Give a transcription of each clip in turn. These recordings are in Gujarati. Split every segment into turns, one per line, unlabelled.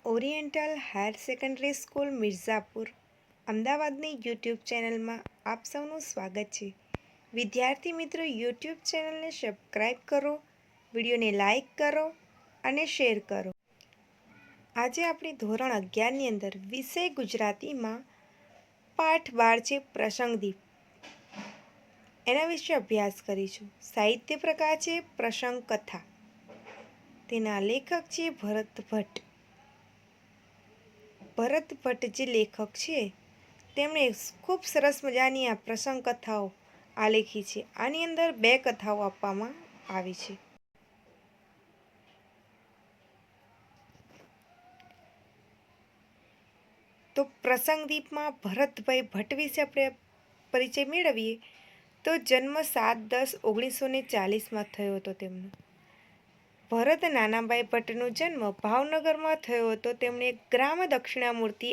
Oriental higher secondary school Mirzapur અમદાવાદની યુટ્યુબ ચેનલમાં આપ સૌનું સ્વાગત છે. વિદ્યાર્થી મિત્રો, યુટ્યુબ ચેનલને સબસ્ક્રાઈબ કરો, વિડીયોને લાઈક કરો અને શેર કરો. આજે આપણે ધોરણ 11ની અંદર વિષય ગુજરાતીમાં પાઠ 12 છે પ્રસંગદીપ, એના વિશે અભ્યાસ કરીશું. સાહિત્ય પ્રકાર છે પ્રસંગ કથા. તેના લેખક છે ભરત ભટ્ટ. ભરત ભટ્ટ જે લેખક છે તેમણે ખૂબ સરસ મજાની આ પ્રસંગ કથાઓ આલેખી છે. આની અંદર 2 કથાઓ આપવામાં આવી છે. તો પ્રસંગદીપમાં ભરતભાઈ ભટ્ટ વિશે આપણે પરિચય મેળવીએ તો જન્મ 7/10/1940 થયો હતો તેમનો. ભરત નાનાભાઈ ભટ્ટનો જન્મ ભાવનગરમાં થયો હતો. તેમણે ગ્રામ દક્ષિણામૂર્તિ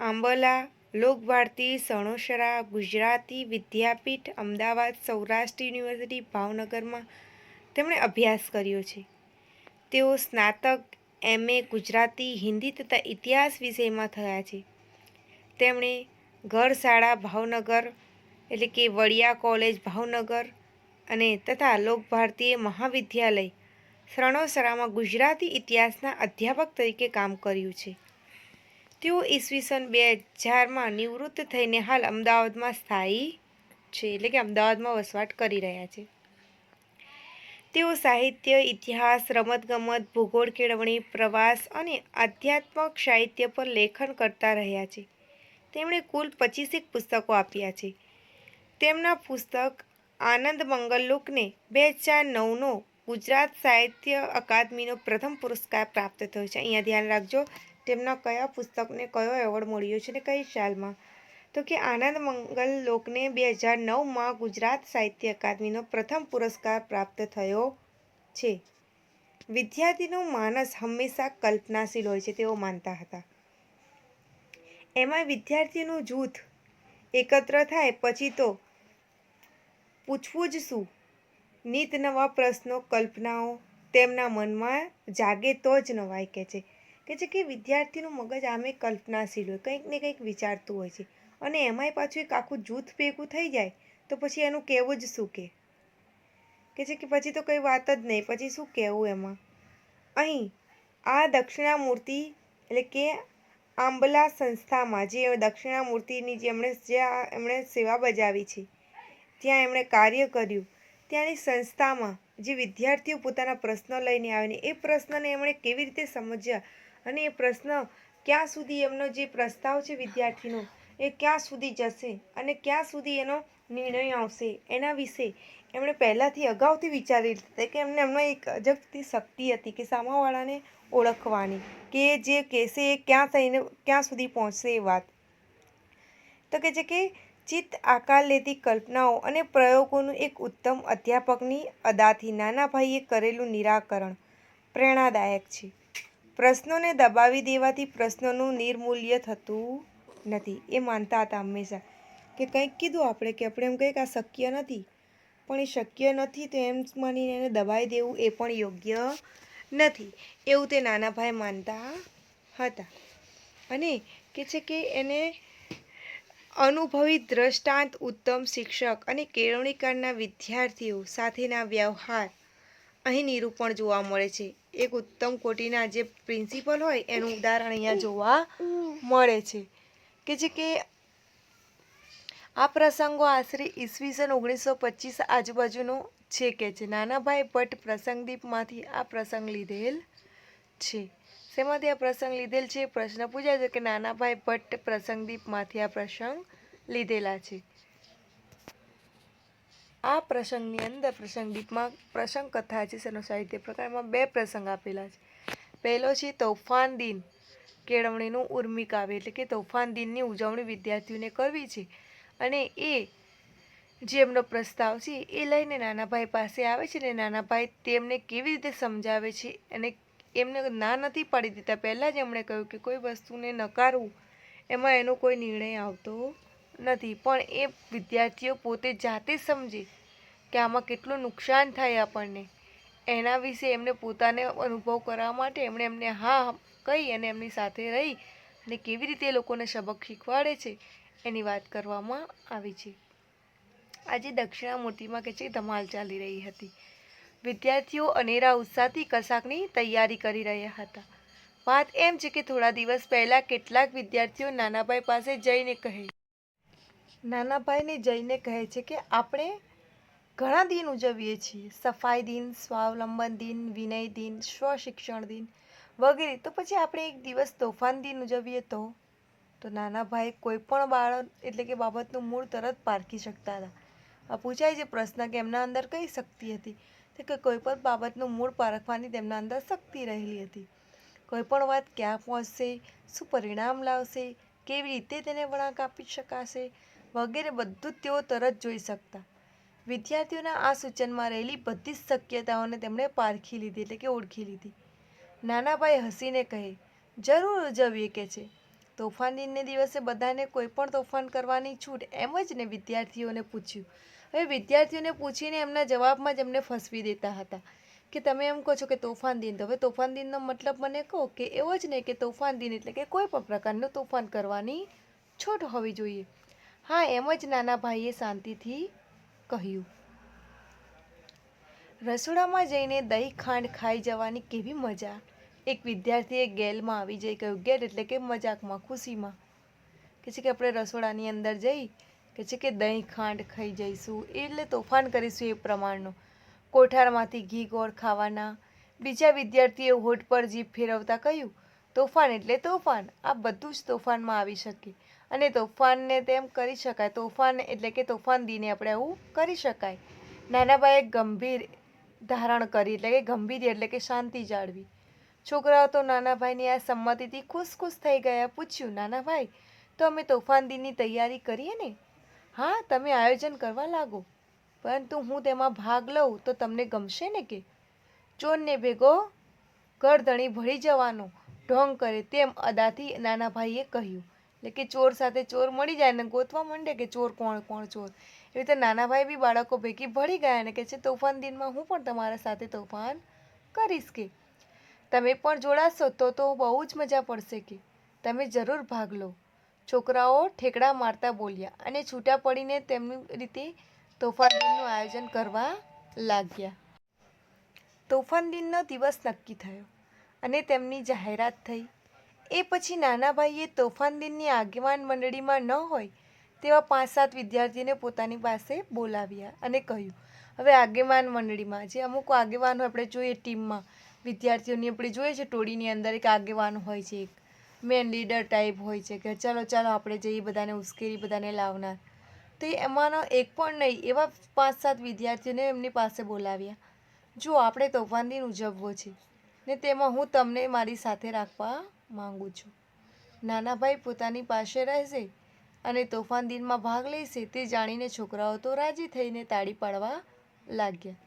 આંબલા લોકભારતી સણોસરા ગુજરાતી વિદ્યાપીઠ અમદાવાદ સૌરાષ્ટ્ર યુનિવર્સિટી ભાવનગરમાં તેમણે અભ્યાસ કર્યો છે. તેઓ સ્નાતક MA ગુજરાતી હિન્દી તથા ઇતિહાસ વિષયમાં થયા છે. તેમણે ઘરશાળા ભાવનગર એટલે કે વડિયા કોલેજ ભાવનગર અને તથા લોકભારતીય મહાવિદ્યાલય સણોસરામાં ગુજરાતી ઇતિહાસના અધ્યાપક તરીકે કામ કર્યું છે. તેઓ ઈસવીસન 2000માં નિવૃત્ત થઈને હાલ અમદાવાદમાં સ્થાયી છે, એટલે કે અમદાવાદમાં વસવાટ કરી રહ્યા છે. તેઓ સાહિત્ય, ઇતિહાસ, રમતગમત, ભૂગોળ કેળવણી, પ્રવાસ અને આધ્યાત્મક સાહિત્ય પર લેખન કરતા રહ્યા છે. તેમણે કુલ 25 પુસ્તકો આપ્યા છે. તેમના પુસ્તક આનંદ મંગલલોકને 2009નો ગુજરાત સાહિત્ય અકાદમીનો પ્રથમ પુરસ્કાર પ્રાપ્ત થયો છે. અહીંયા ધ્યાન રાખજો, તેમના કયા પુસ્તકને કયો એવોર્ડ મળ્યો છે ને કઈ સાલમાં. તો કે આનંદ મંગલલોકને 2009માં ગુજરાત સાહિત્ય અકાદમીનો પ્રથમ પુરસ્કાર પ્રાપ્ત થયો છે. વિદ્યાર્થીનું માનસ હંમેશા કલ્પનાશીલ હોય છે તેઓ માનતા હતા. એમાં વિદ્યાર્થીઓનું જૂથ એકત્ર થાય પછી તો પૂછવું જ શું, નિત નવા પ્રશ્નો કલ્પનાઓ તેમના મનમાં જાગે તો જ નવાય. કે છે કે વિદ્યાર્થીનું મગજ આમે કલ્પનાશીલ હોય, કંઈક ને કંઈક વિચારતું હોય છે. અને એમાંય પાછું એક આખું જૂથ ભેગું થઈ જાય તો પછી એનું કહેવું જ શું કે છે કે પછી તો કંઈ વાત જ નહીં, પછી શું કહેવું એમાં. અહીં આ દક્ષિણામૂર્તિ એટલે કે આંબલા સંસ્થામાં જે દક્ષિણામૂર્તિની જે એમણે સેવા બજાવી છે, ત્યાં એમણે કાર્ય કર્યું, ત્યાંની સંસ્થામાં જે વિદ્યાર્થીઓ પોતાના પ્રશ્નો લઈને આવે ને એ પ્રશ્નને એમણે કેવી રીતે સમજ્યા અને એ પ્રશ્ન ક્યાં સુધી એમનો જે પ્રસ્તાવ છે વિદ્યાર્થીનો એ ક્યાં સુધી જશે અને ક્યાં સુધી એનો નિર્ણય આવશે, એના વિશે એમણે પહેલાંથી અગાઉથી વિચારી લીધું કે એમનો એક અજબથી શક્તિ હતી કે સામાવાળાને ઓળખવાની, કે જે કહેશે એ ક્યાં સુધી પહોંચશે એ વાત. તો કે છે કે ચિત્ત આકાર લેતી કલ્પનાઓ અને પ્રયોગોનું એક ઉત્તમ અધ્યાપકની અદાથી નાના ભાઈએ કરેલું નિરાકરણ પ્રેરણાદાયક છે. પ્રશ્નોને દબાવી દેવાથી પ્રશ્નોનું નિર્મૂલ્ય થતું નથી, એ માનતા હતા હંમેશા. કે કંઈક કીધું આપણે કે આપણે એમ કહીએ કે આ શક્ય નથી, પણ એ શક્ય નથી તો એમ માનીને એને દબાવી દેવું એ પણ યોગ્ય નથી, એવું તે નાનાભાઈ માનતા હતા. અને કે છે કે એને અનુભવી દ્રષ્ટાંત, ઉત્તમ શિક્ષક અને કેળવણીકારના વિદ્યાર્થીઓ સાથેના વ્યવહાર અહીં નિરૂપણ જોવા મળે છે. એક ઉત્તમ કોટીના જે પ્રિન્સિપલ હોય એનું ઉદાહરણ અહીંયા જોવા મળે છે. કે છે કે આ પ્રસંગો આશરે ઈસવીસન 1925 આજુબાજુનો છે. કે છે નાનાભાઈ ભટ્ટ પ્રસંગદીપમાંથી આ પ્રસંગ લીધેલ છે. શેમાંથી આ પ્રસંગ લીધેલ છે? પ્રશ્ન પૂછાય છે કે નાનાભાઈ ભટ્ટ પ્રસંગદીપમાંથી આ પ્રસંગ લીધેલા છે. આ પ્રસંગની અંદર પ્રસંગદીપમાં પ્રસંગ કથા છે તેનો સાહિત્ય પ્રકારમાં 2 પ્રસંગ આપેલા છે. પહેલો છે તોફાન દિન કેળવણીનું ઉર્મી કાવ્ય, એટલે કે તોફાન દિનની ઉજવણી વિદ્યાર્થીઓને કરવી છે અને એ જે એમનો પ્રસ્તાવ છે એ લઈને નાનાભાઈ પાસે આવે છે ને નાનાભાઈ તેમને કેવી રીતે સમજાવે છે અને એમને ના નથી પાડી દેતા. પહેલાં જ એમણે કહ્યું કે કોઈ વસ્તુને નકારવું એમાં એનો કોઈ નિર્ણય આવતો નથી, પણ એ વિદ્યાર્થીઓ પોતે જાતે સમજે કે આમાં કેટલું નુકસાન થાય આપણને, એના વિશે એમને પોતાને અનુભવ કરવા માટે એમને હા કહી અને એમની સાથે રહી અને કેવી રીતે એ લોકોને સબક શીખવાડે છે એની વાત કરવામાં આવી છે. આજે દક્ષિણામૂર્તિમાં કે છે ધમાલ ચાલી રહી હતી. વિદ્યાર્થીઓ અનેરા ઉત્સાહથી કશાકની તૈયારી કરી રહ્યા હતા. વાત એમ છે કે થોડા દિવસ પહેલાં કેટલાક વિદ્યાર્થીઓ નાનાભાઈને જઈને કહે છે કે આપણે ઘણા દિન ઉજવીએ છીએ, સફાઈ દિન, સ્વાવલંબન દિન, વિનય દિન, સ્વશિક્ષણ દિન વગેરે, તો પછી આપણે એક દિવસ તોફાન દિન ઉજવીએ તો નાનાભાઈ કોઈ પણ બાળક એટલે કે બાબતનું મૂળ તરત પારખી શકતા હતા. આ પૂછાય છે પ્રશ્ન કે એમના અંદર કઈ શક્તિ હતી, તો કે કોઈ પણ બાબતનું મૂળ પારખવાની તેમના અંદર શક્તિ રહેલી હતી. કોઈ પણ વાત ક્યાં પહોંચશે, શું પરિણામ લાવશે, કેવી રીતે તેને વળાંક આપી શકાશે વગેરે બધું જ તેઓ તરત જોઈ શકતા. વિદ્યાર્થીઓના આ સૂચનમાં રહેલી બધી જ શક્યતાઓને તેમણે પારખી લીધી એટલે કે ઓળખી લીધી. નાનાભાઈ હસીને કહે, જરૂર ઉજવીએ કે છે. તોફાન દિનને દિવસે બધાને કોઈ પણ તોફાન કરવાની છૂટ, એમ જ ને, વિદ્યાર્થીઓને પૂછ્યું. હવે વિદ્યાર્થીઓને પૂછીને એમના જવાબમાં જ એમને ફસવી દેતા હતા કે તમે એમ કહો છો કે તોફાન દિન, તો હવે તોફાન દિનનો મતલબ મને કહો કે એવો જ ને કે તોફાન દિન એટલે કે કોઈ પણ પ્રકારનું તોફાન કરવાની છૂટ હોવી જોઈએ. હા, એમ જ નાના ભાઈએ શાંતિથી કહ્યું. રસોડામાં જઈને દહીં ખાંડ ખાઈ જવાની કેવી મજા. એક વિદ્યાર્થીએ ગેલમાં આવી જઈ કહ્યું. ગેલ એટલે કે મજાકમાં, ખુશીમાં કે છે કે આપણે રસોડાની અંદર જઈ કે છે કે દહીં ખાંડ ખાઈ જઈશું એટલે તોફાન કરીશું એ પ્રમાણનું. કોઠારમાંથી ઘી ગોળ ખાવાના. બીજા વિદ્યાર્થીએ હોઠ પર જીભ ફેરવતા કહ્યું, તોફાન એટલે તોફાન, આ બધું જ તોફાનમાં આવી શકે અને તોફાનને તેમ કરી શકાય. તોફાન એટલે કે તોફાન દિને આપણે આવું કરી શકાય. નાનાભાઈએ ગંભીર ધારણ કરી એટલે કે ગંભીર એટલે કે શાંતિ જાળવી. છોકરાઓ તો નાનાભાઈની આ સંમતિથી ખુશ થઈ ગયા. પૂછ્યું, નાનાભાઈ, તો અમે તોફાન દિનની તૈયારી કરીએ ને? હા, તમે આયોજન કરવા લાગો, પરંતુ હું તેમાં ભાગ લઉં તો તમને ગમશે ને? કે ચોરને ભેગો ગરદણી ભળી જવાનો ઢોંગ કરે તેમ અદાથી નાનાભાઈએ કહ્યું. એટલે કે ચોર સાથે ચોર મળી જાય ને ગોતવા માંડે કે ચોર કોણ ચોર. એવી રીતે નાનાભાઈ બી બાળકો ભેગી ભળી ગયા ને કે છે તોફાન દિનમાં હું પણ તમારા સાથે તોફાન કરીશ. કે તમે પણ જોડાશો તો બહુ જ મજા પડશે. કે તમે જરૂર ભાગ લો. છોકરાઓ ઠેકડા મારતા બોલ્યા અને છૂટા પડીને તેમની રીતે તોફાન દિનનું આયોજન કરવા લાગ્યા. તોફાન દિનનો દિવસ નક્કી થયો અને તેમની જાહેરાત થઈ. એ પછી નાનાભાઈએ તોફાન દિનની આગેવાન મંડળીમાં ન હોય તેવા 5-7 વિદ્યાર્થીઓને પોતાની પાસે બોલાવ્યા અને કહ્યું, હવે આગેવાન મંડળીમાં જે અમુક આગેવાનો આપણે જોઈએ ટીમમાં, વિદ્યાર્થીઓની આપણે જોઈએ છે ટોળીની અંદર એક આગેવાન હોય છે, એક મેન લીડર ટાઈપ હોય છે કે ચાલો આપણે જઈએ, બધાને ઉશ્કેરી, બધાને લાવનાર. તો એમાંનો એક પણ નહીં, એવા 5-7 વિદ્યાર્થીઓને એમની પાસે બોલાવ્યા. જો આપણે તોફાન દિન ઉજવવો છે ને તેમાં હું તમને મારી સાથે રાખવા માંગુ છું. નાનાભાઈ પોતાની પાસે રહેશે અને તોફાન દિનમાં ભાગ લેશે તે જાણીને છોકરાઓ તો રાજી થઈને તાળી પાડવા લાગ્યા.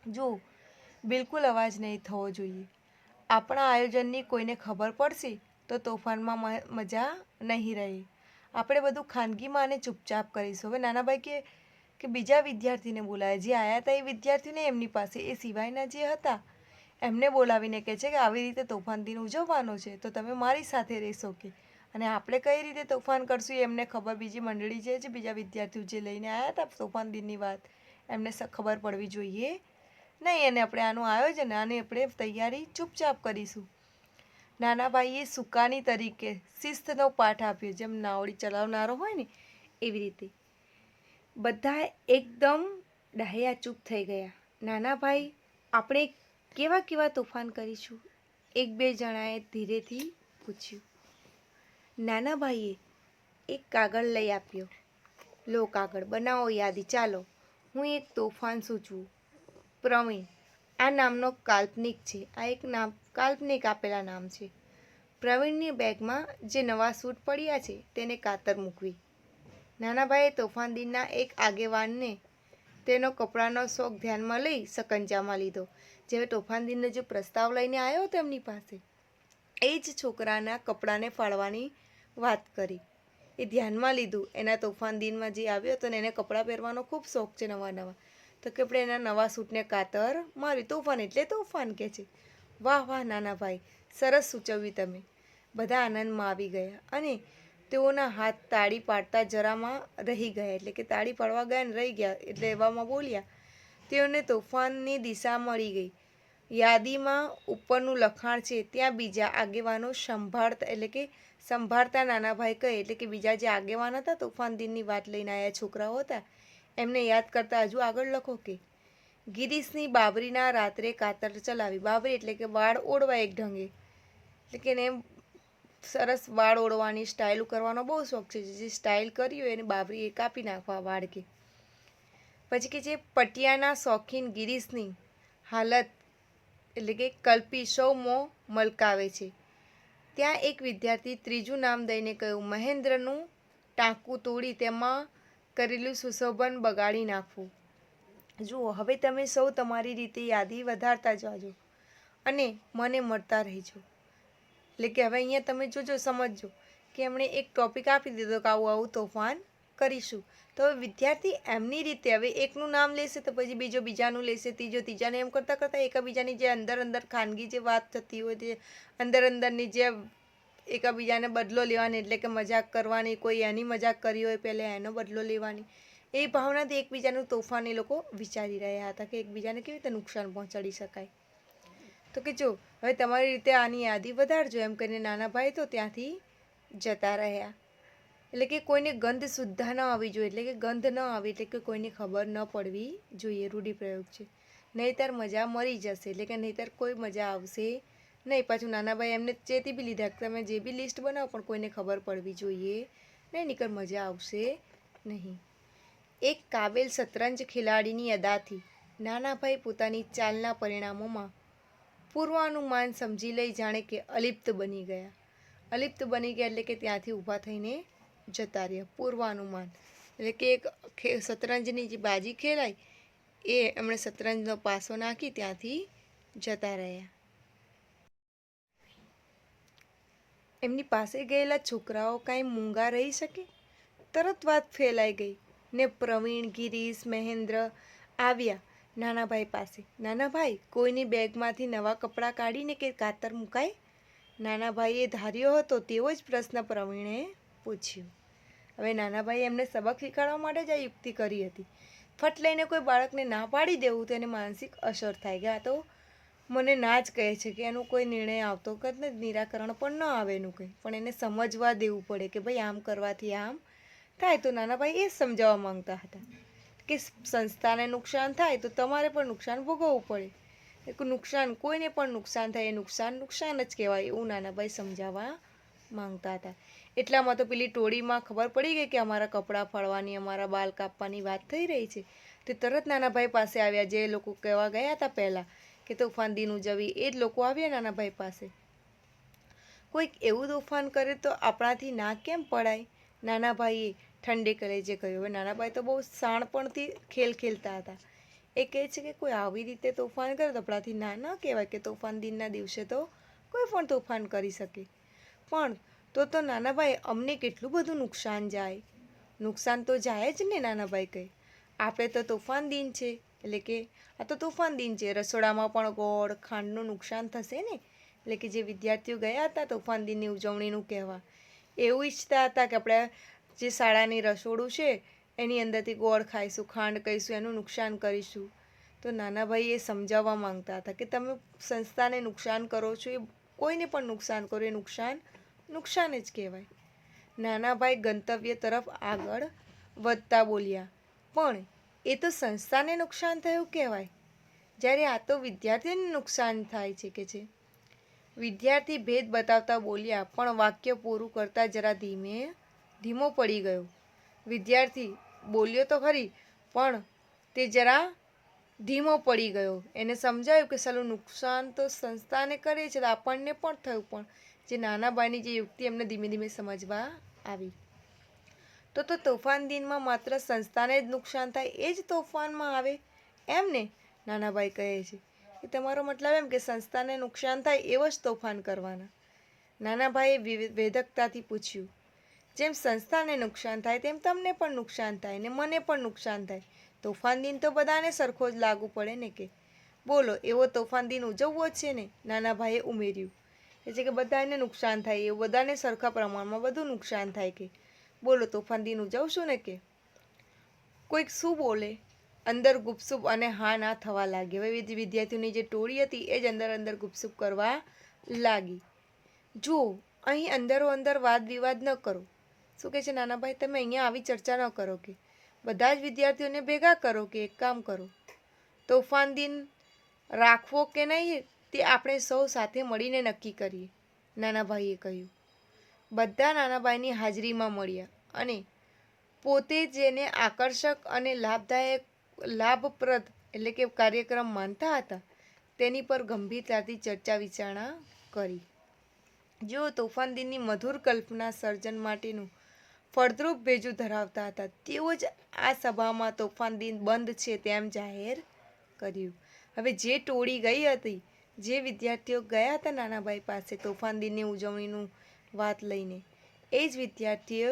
જો બિલકુલ અવાજ નહીં થવો જોઈએ. આપણા આયોજનની કોઈને ખબર પડશે તો તોફાનમાં મજા નહીં રહે. આપણે બધું ખાનગીમાં અને ચૂપચાપ કરીશું. હવે નાનાભાઈ કે બીજા વિદ્યાર્થીને બોલાવે, જે આવ્યા હતા એ વિદ્યાર્થીને એમની પાસે, એ સિવાયના જે હતા એમને બોલાવીને કહે છે કે આવી રીતે તોફાન દિન ઉજવવાનો છે તો તમે મારી સાથે રહેશો. કે અને આપણે કઈ રીતે તોફાન કરશું એમને ખબર, બીજી મંડળી જે છે, બીજા વિદ્યાર્થીઓ જે લઈને આવ્યા હતા તોફાન દિનની વાત, એમને ખબર પડવી જોઈએ નહીં. અને આપણે આનું આયોજન, આની આપણે તૈયારી ચૂપચાપ કરીશું. નાનાભાઈએ સુકાની તરીકે શિસ્તનો પાઠ આપ્યો, જેમ નાવડી ચલાવનારો હોય ને એવી રીતે. બધા એકદમ ડાહ્યા ચૂપ થઈ ગયા. નાનાભાઈ, આપણે કેવા તોફાન કરીશું? 1-2 જણાએ ધીરેથી પૂછ્યું. નાનાભાઈએ એક કાગળ લઈ આપ્યો. લો કાગળ, બનાવો યાદી, ચાલો હું એક તોફાન સૂચવું. પ્રવીણ આ નામનો કાલ્પનિક છે. આ એક નામ કાલ્પનિક આપેલા નામ છે. પ્રવીણની બેગમાં જે નવા સૂટ પડ્યા છે તેને કાતર મૂકવી. નાનાભાઈએ તોફાન દિનના એક આગેવાનને તેનો કપડાનો શોખ ધ્યાનમાં લઈ સકંજામાં લીધો. જે તોફાન દિનનો જે પ્રસ્તાવ લઈને આવ્યો હતો એમની પાસે, એ જ છોકરાના કપડાને ફાળવાની વાત કરી. એ ધ્યાનમાં લીધું. એના તોફાન દિનમાં જે આવ્યો હતો ને એને કપડાં પહેરવાનો ખૂબ શોખ છે નવા. તો કે આપણે એના નવા સૂટને કાતર માર્યું. તોફાન એટલે તોફાન કે છે. વાહ વાહ નાના ભાઈ, સરસ સૂચવ્યું તમે. બધા આનંદમાં આવી ગયા અને તેઓના હાથ તાળી પાડતા જરામાં રહી ગયા, એટલે કે તાળી પાડવા ગયા ને રહી ગયા, એટલે એવામાં બોલ્યા. તેઓને તોફાનની દિશા મળી ગઈ. યાદીમાં ઉપરનું લખાણ છે ત્યાં બીજા આગેવાનો સંભાળતા નાના ભાઈ કહે, એટલે કે બીજા જે આગેવાન હતા તોફાન દિનની વાત લઈને આવ્યા છોકરાઓ હતા એમને યાદ કરતા હજુ આગળ લખો કે ગિરીશની બાબરીના રાત્રે કાતર ચલાવી. બાબરી એટલે કે વાળ ઓળવા એક ઢંગે, એટલે કે એને સરસ વાળ ઓળવાની સ્ટાઇલ કરવાનો બહુ શોખ છે. જે સ્ટાઇલ કરી હોય એને બાબરી એ કાપી નાખવા વાળ કે. પછી કે જે પટિયાના શોખીન ગિરીશની હાલત એટલે કે કલ્પી સૌ મોં મલકાવે છે. ત્યાં એક વિદ્યાર્થી ત્રીજું નામ દઈને કહ્યું, મહેન્દ્રનું ટાંકું તોડી તેમાં કરેલું સુશોભન બગાડી નાખવું. જુઓ, હવે તમે સૌ તમારી રીતે યાદી વધારતા જાજો અને મને મળતા રહેજો. એટલે કે હવે અહીંયા તમે જોજો, સમજજો કે એમણે એક ટોપિક આપી દીધો કે આવું આવું તોફાન કરીશું. તો હવે વિદ્યાર્થી એમની રીતે હવે એકનું નામ લેશે તો પછી બીજો બીજાનું લેશે, ત્રીજો ત્રીજાને, એમ કરતાં કરતાં એકબીજાની જે અંદર ખાનગી જે વાત થતી હોય તે અંદરની જે એકબીજાને બદલો લેવાની, એટલે કે મજાક કરવાની, કોઈ એની મજાક કરી હોય પહેલાં એનો બદલો લેવાની, એ ભાવનાથી એકબીજાનું તોફાન એ લોકો વિચારી રહ્યા હતા કે એકબીજાને કેવી રીતે નુકસાન પહોંચાડી શકાય. તો કે જો હવે તમારી રીતે આની યાદી વધારજો એમ કરીને નાના ભાઈ તો ત્યાંથી જતા રહ્યા. એટલે કે કોઈને ગંધ સુદ્ધા ન આવવી જોઈએ, એટલે કે ગંધ ન આવી, એટલે કે કોઈને ખબર ન પડવી જોઈએ. રૂઢિપ્રયોગ છે. નહીંતર મજા મરી જશે, એટલે કે નહીંતર કોઈ મજા આવશે નહીં. પાછું નાનાભાઈ એમને ચેતી બી લીધા કે તમે જે બી લિસ્ટ બનાવો પણ કોઈને ખબર પડવી જોઈએ નહીં, નહીંતર મજા આવશે નહીં. એક કાબેલ શતરંજ ખેલાડીની અદાથી નાનાભાઈ પોતાની ચાલના પરિણામોમાં પૂર્વાનુમાન સમજી લઈ જાણે કે અલિપ્ત બની ગયા. અલિપ્ત બની ગયા એટલે કે ત્યાંથી ઊભા થઈને જતા રહ્યા. પૂર્વાનુમાન એટલે કે એક શતરંજની જે બાજી ખેલાય એ એમણે શતરંજનો પાસો નાખી ત્યાંથી જતા રહ્યા. એમની પાસે ગયેલા છોકરાઓ કાંઈ મૂંગા રહી શકે? તરત વાત ફેલાઈ ગઈ ને પ્રવીણ, ગિરીશ, મહેન્દ્ર આવ્યા નાનાભાઈ પાસે. નાનાભાઈ, કોઈની બેગમાંથી નવા કપડાં કાઢીને કે કાતર મુકાય? નાનાભાઈએ ધાર્યો હતો તેવો જ પ્રશ્ન પ્રવીણે પૂછ્યો. હવે નાનાભાઈએ એમને સબક શીખવાડવા માટે જ આ યુક્તિ કરી હતી. ફટ લઈને કોઈ બાળકને ના પાડી દેવું તો એને માનસિક અસર થાય કે આ તો મને ના જ કહે છે, કે એનું કોઈ નિર્ણય આવતો કે નિરાકરણ પણ ન આવે એનું કંઈ, પણ એને સમજવા દેવું પડે કે ભાઈ આમ કરવાથી આમ થાય. તો નાનાભાઈ એ જ સમજાવવા માંગતા હતા કે સંસ્થાને નુકસાન થાય તો તમારે પણ નુકસાન ભોગવવું પડે. નુકસાન કોઈને પણ નુકસાન થાય એ નુકસાન જ કહેવાય, એવું નાનાભાઈ સમજાવવા માંગતા હતા. એટલામાં તો પેલી ટોળીમાં ખબર પડી ગઈ કે અમારા કપડાં ફાડવાની, અમારા બાલ કાપવાની વાત થઈ રહી છે. તે તરત નાનાભાઈ પાસે આવ્યા. જે લોકો કહેવા ગયા હતા પહેલાં કે તોફાન દિન ઉજવી, એ જ લોકો આવ્યા નાનાભાઈ પાસે. કોઈક એવું તોફાન કરે તો આપણાથી ના કેમ પડાય? નાનાભાઈએ ઠંડે કલેજે કહ્યું. હવે નાનાભાઈ તો બહુ શાણપણથી ખેલતા હતા. એ કહે છે કે કોઈ આવી રીતે તોફાન કરે તો આપણાથી ના ન કહેવાય, કે તોફાન દિનના દિવસે તો કોઈ પણ તોફાન કરી શકે. પણ તો નાનાભાઈ અમને કેટલું બધું નુકસાન જાય. નુકસાન તો જાય જ ને, નાનાભાઈ કહે. આપણે તો તોફાન દિન છે, એટલે કે આ તો તોફાન દિન છે, રસોડામાં પણ ગોળ ખાંડનું નુકસાન થશે ને. એટલે કે જે વિદ્યાર્થીઓ ગયા હતા તોફાન દિનની ઉજવણીનું કહેવા, એવું ઈચ્છતા હતા કે આપણે જે શાળાની રસોડું છે એની અંદરથી ગોળ ખાઈશું, ખાંડ કહીશું, એનું નુકસાન કરીશું. તો નાનાભાઈ એ સમજાવવા માંગતા હતા કે તમે સંસ્થાને નુકસાન કરો છો, એ કોઈને પણ નુકસાન કરો, એ નુકસાન જ કહેવાય. નાનાભાઈ ગંતવ્ય તરફ આગળ વધતા બોલ્યા, પણ એ તો સંસ્થાને નુકસાન થયું કહેવાય, જ્યારે આ તો વિદ્યાર્થીને નુકસાન થાય છે કે છે. વિદ્યાર્થી ભેદ બતાવતા બોલ્યા, પણ વાક્ય પૂરું કરતા જરા ધીમો પડી ગયો. વિદ્યાર્થી બોલ્યો તો ખરી, પણ તે જરા ધીમો પડી ગયો. એને સમજાયું કે સાલું નુકસાન તો સંસ્થાને કરે છે તો આપણને પણ થયું. પણ જે નાનાભાઈની જે યુક્તિ એમને ધીમે ધીમે સમજવા આવી. તો તોફાન દિનમાં માત્ર સંસ્થાને જ નુકસાન થાય એ જ તોફાનમાં આવે એમ ને? નાનાભાઈ કહે છે કે તમારો મતલબ એમ કે સંસ્થાને નુકસાન થાય એવો જ તોફાન કરવાના. નાનાભાઈએ વેધકતાથી પૂછ્યું, જેમ સંસ્થાને નુકસાન થાય તેમ તમને પણ નુકસાન થાય ને મને પણ નુકસાન થાય, તોફાન દિન તો બધાને સરખો જ લાગુ પડે ને કે બોલો એવો તોફાન દિન ઉજવવો જ છે ને? નાના ભાઈએ ઉમેર્યું. એટલે કે બધાને નુકસાન થાય એવું, બધાને સરખા પ્રમાણમાં બધું નુકસાન થાય કે બોલો તોફાન દિન ઉજવશું ને કે. કોઈક શું બોલે, અંદર ગુપસુપ અને હા ના થવા લાગી. હવે વિદ્યાર્થીઓની જે ટોળી હતી એ જ અંદર ગુપસુપ કરવા લાગી. જુઓ, અહીં અંદરો અંદર વાદ વિવાદ ન કરો. શું કહે છે નાના ભાઈ, તમે અહીંયા આવી ચર્ચા ન કરો કે બધા જ વિદ્યાર્થીઓને ભેગા કરો કે એક કામ કરો, તોફાન દિન રાખવો કે નહીં તે આપણે સૌ સાથે મળીને નક્કી કરીએ, નાના ભાઈએ કહ્યું. બધા નાના ભાઈની હાજરીમાં મળ્યા અને પોતે જેને આકર્ષક અને લાભપ્રદ એટલે કે કાર્યક્રમ માનતા હતા તેની પર ગંભીરતાથી ચર્ચા વિચારણા કરી. જેઓ તોફાન દિનની મધુર કલ્પના સર્જન માટેનું ફળદ્રુપ ભેજું ધરાવતા હતા તેઓ જ આ સભામાં તોફાન દિન બંધ છે તેમ જાહેર કર્યું. હવે જે ટોળી ગઈ હતી, જે વિદ્યાર્થીઓ ગયા હતા નાનાભાઈ પાસે તોફાન દિનની ઉજવણીનું વાત લઈને, એ જ વિદ્યાર્થીઓ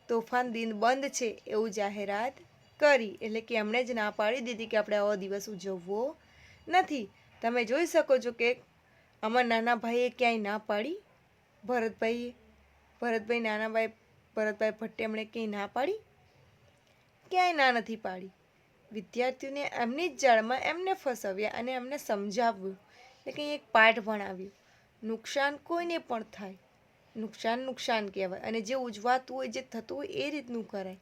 તોફાન દિન બંધ છે એવું જાહેરાત કરી. એટલે કે એમણે જ ના પાડી દીધી કે આપણે આવો દિવસ ઉજવવો નથી. તમે જોઈ શકો છો કે આમાં નાના ભાઈએ ક્યાંય ના પાડી, ભરતભાઈ નાનાભાઈ ભરતભાઈ ભટ્ટે એમણે ક્યાંય ના પાડી? ક્યાંય ના નથી પાડી. વિદ્યાર્થીઓને એમની જ જાળમાં એમને ફસાવ્યા અને એમને સમજાવ્યું, એટલે કે એક પાઠ ભણાવ્યું. નુકસાન કોઈને પણ થાય, નુકસાન કહેવાય અને જે ઉજવાતું હોય, જે થતું હોય એ રીતનું કરાય.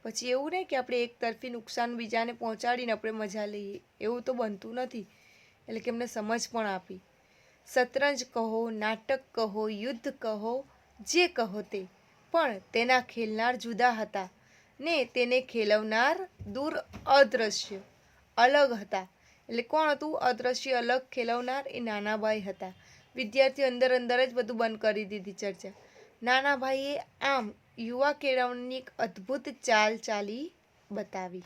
પછી એવું નહીં કે આપણે એક તરફી નુકસાન બીજાને પહોંચાડીને આપણે મજા લઈએ, એવું તો બનતું નથી. એટલે કે એમને સમજ પણ આપી. શતરંજ કહો, નાટક કહો, યુદ્ધ કહો, જે કહો તે, પણ તેના ખેલનાર જુદા હતા ને તેને ખેલવનાર દૂર અદૃશ્ય અલગ હતા. એટલે કોણ હતું અદૃશ્ય અલગ ખેલવનાર? એ નાનાભાઈ હતા. વિદ્યાર્થીઓ અંદર જ બધું બંધ કરી દીધી ચર્ચા. નાનાભાઈએ આમ યુવા કેળવણીની એક અદ્ભુત ચાલ ચાલી બતાવી.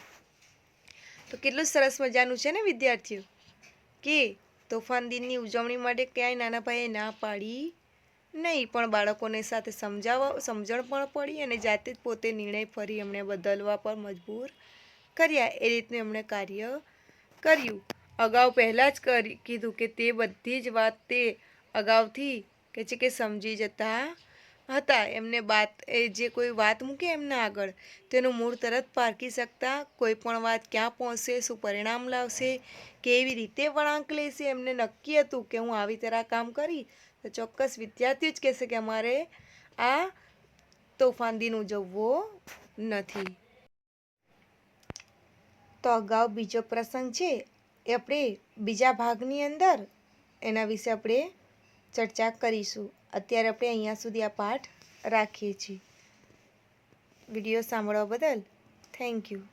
તો કેટલું સરસ મજાનું છે ને વિદ્યાર્થીઓ, કે તોફાન દિનની ઉજવણી માટે ક્યાંય નાનાભાઈએ ના પાડી નહીં, પણ બાળકોને સાથે સમજણ પણ પડી અને જાતે જ પોતે નિર્ણય ફરી એમણે બદલવા પર મજબૂર કર્યા. એ રીતનું એમણે કાર્ય કર્યું. અગાઉ પહેલાં જ કીધું કે તે બધી જ વાત તે અગાઉથી કે છે કે સમજી જતા હતા. એમને જે કોઈ વાત મૂકે એમના આગળ તેનું મૂળ તરત પારખી શકતા. કોઈ પણ વાત ક્યાં પહોંચશે, શું પરિણામ લાવશે, કેવી રીતે વળાંક લેશે, એમને નક્કી હતું કે હું આવી તરહ કામ કરી તો ચોક્કસ વિદ્યાર્થીઓ જ કહેશે કે અમારે આ તોફાન દિન ઉજવવો નથી. તો અગાઉ બીજો પ્રસંગ છે એ આપણે બીજા ભાગની અંદર એના વિશે આપણે ચર્ચા કરીશું. અત્યારે આપણે અહીંયા સુધી આ પાઠ રાખીએ છીએ. વિડીયો સાંભળવા બદલ થેન્ક યુ.